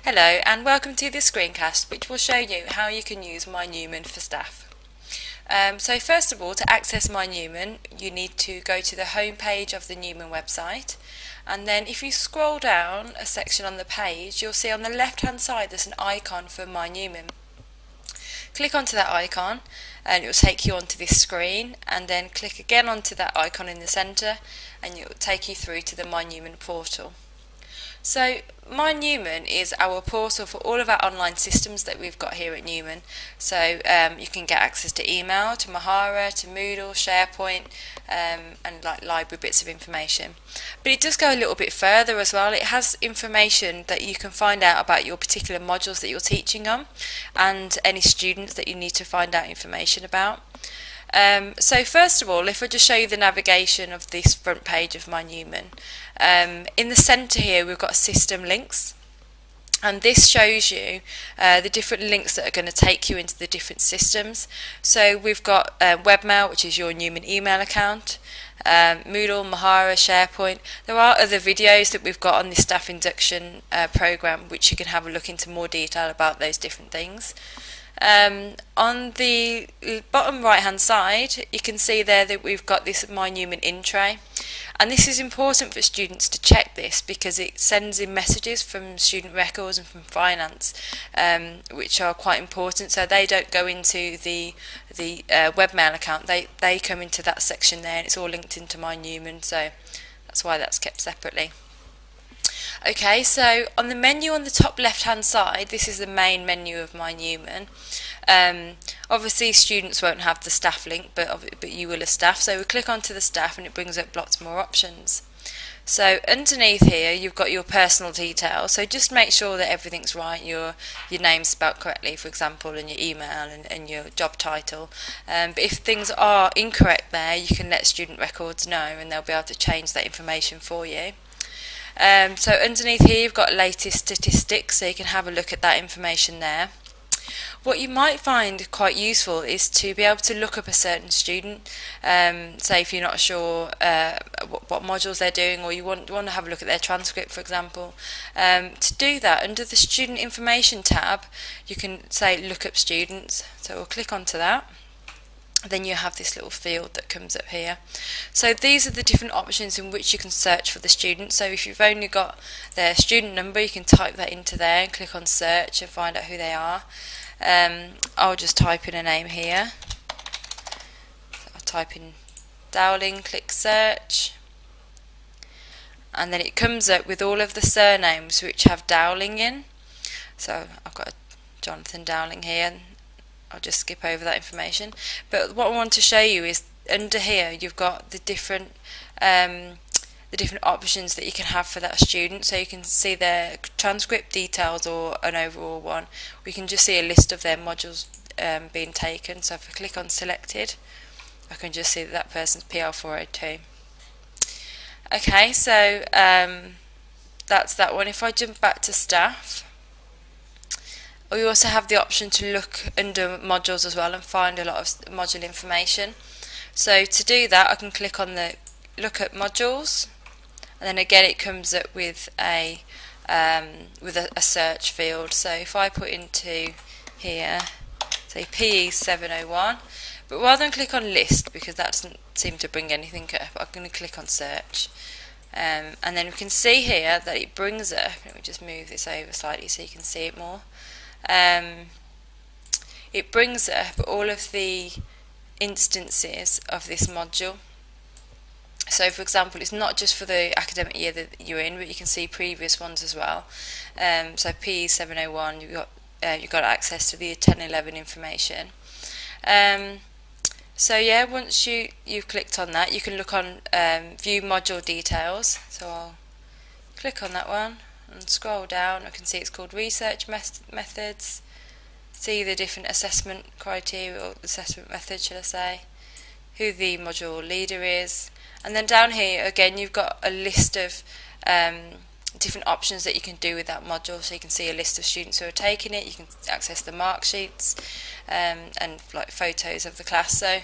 Hello and welcome to this screencast which will show you how you can use MyNewman for staff. So first of all, to access MyNewman you need to go to the home page of the Newman website, and then if you scroll down a section on the page you'll see on the left hand side there's an icon for MyNewman. Click onto that icon and it will take you onto this screen, and then click again onto that icon in the centre and it will take you through to the MyNewman portal. So MyNewman is our portal for all of our online systems that we've got here at Newman. So you can get access to email, to Mahara, to Moodle, SharePoint, and like library bits of information. But it does go a little bit further as well. It has information that you can find out about your particular modules that you're teaching on, and any students that you need to find out information about. So first of all, if I just show you the navigation of this front page of MyNewman, in the centre here we've got system links, and this shows you the different links that are going to take you into the different systems. So we've got webmail, which is your Newman email account, Moodle, Mahara, SharePoint. There are other videos that we've got on the staff induction programme which you can have a look into more detail about those different things. On the bottom right hand side you can see there that we've got this MyNewman in tray, and this is important for students to check this because it sends in messages from student records and from finance, which are quite important, so they don't go into the webmail account, they come into that section there, and it's all linked into MyNewman, so that's why that's kept separately. Okay, so on the menu on the top left hand side, this is the main menu of MyNewman. Obviously students won't have the staff link, but you will as staff, so we click onto the staff and it brings up lots more options. So underneath here you've got your personal details, so just make sure that everything's right, your name's spelled correctly for example, and your email and your job title. But if things are incorrect there you can let student records know and they'll be able to change that information for you. So underneath here you've got latest statistics, so you can have a look at that information there. What you might find quite useful is to be able to look up a certain student, say if you're not sure what modules they're doing, or you want to have a look at their transcript for example. To do that, under the student information tab you can say look up students, so we'll click onto that. Then you have this little field that comes up here. So these are the different options in which you can search for the student. So if you've only got their student number you can type that into there and click on search and find out who they are. I'll just type in a name here. So I'll type in Dowling, click search, and then it comes up with all of the surnames which have Dowling in. So I've got Jonathan Dowling here. I'll just skip over that information, but what I want to show you is under here you've got the different options that you can have for that student, so you can see their transcript details or an overall one. We can just see a list of their modules being taken, so if I click on selected I can just see that that person's PR402. Okay, so that's that one. If I jump back to staff, we also have the option to look under modules as well and find a lot of module information. So to do that I can click on the look at modules, and then again it comes up with a search field. So if I put into here say PE 701, but rather than click on list because that doesn't seem to bring anything up, I'm going to click on search. And then we can see here that it brings up, let me just move this over slightly so you can see it more. It brings up all of the instances of this module. So for example it's not just for the academic year that you're in, but you can see previous ones as well. So PE 701 you've got access to the 1011 information. So yeah, once you've clicked on that you can look on view module details, so I'll click on that one and scroll down. I can see it's called research methods, see the different assessment criteria or assessment methods should I say, who the module leader is, and then down here again you've got a list of different options that you can do with that module, so you can see a list of students who are taking it, you can access the mark sheets and like photos of the class, so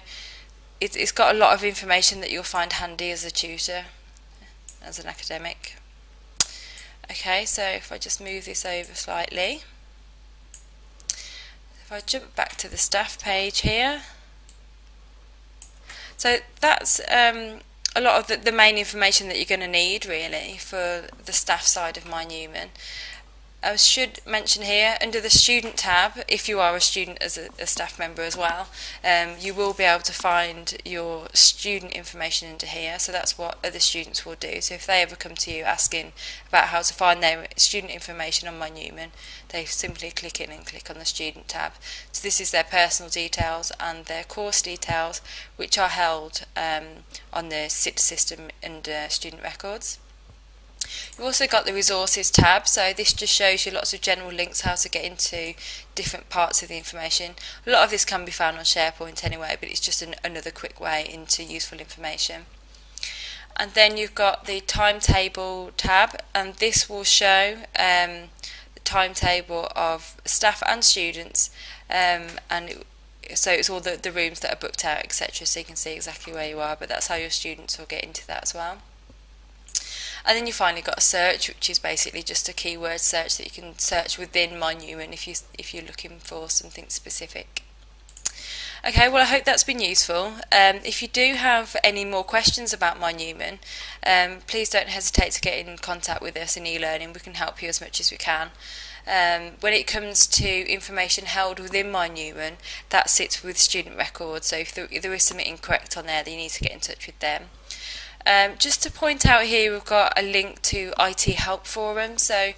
it's got a lot of information that you'll find handy as a tutor, as an academic. Okay, so if I just move this over slightly, if I jump back to the staff page here, so that's a lot of the main information that you're going to need really for the staff side of MyNewman. I should mention here, under the student tab, if you are a student as a staff member as well, you will be able to find your student information under here. So that's what other students will do. So if they ever come to you asking about how to find their student information on MyNewman, they simply click in and click on the student tab. So this is their personal details and their course details, which are held on the SIT system under student records. You've also got the resources tab, so this just shows you lots of general links how to get into different parts of the information. A lot of this can be found on SharePoint anyway, but it's just another quick way into useful information. And then you've got the timetable tab, and this will show the timetable of staff and students, so it's all the rooms that are booked out, etc., so you can see exactly where you are, but that's how your students will get into that as well. And then you finally got a search, which is basically just a keyword search that you can search within MyNewman if you're looking for something specific. Okay, well I hope that's been useful. If you do have any more questions about MyNewman, please don't hesitate to get in contact with us in e-learning. We can help you as much as we can. When it comes to information held within MyNewman, that sits with student records, so if there is something incorrect on there, then you need to get in touch with them. Just to point out here, we've got a link to IT Help Forum, so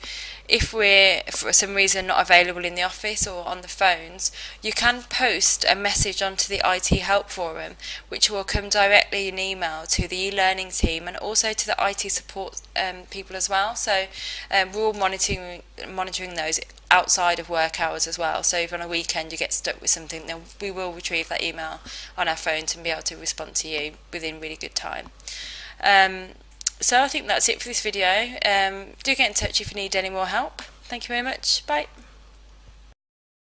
if we're for some reason not available in the office or on the phones, you can post a message onto the IT Help Forum, which will come directly in email to the e-learning team and also to the IT support people as well. So we're all monitoring those outside of work hours as well, so if on a weekend you get stuck with something, then we will retrieve that email on our phones and be able to respond to you within really good time. So I think that's it for this video. Do get in touch if you need any more help. Thank you very much. Bye.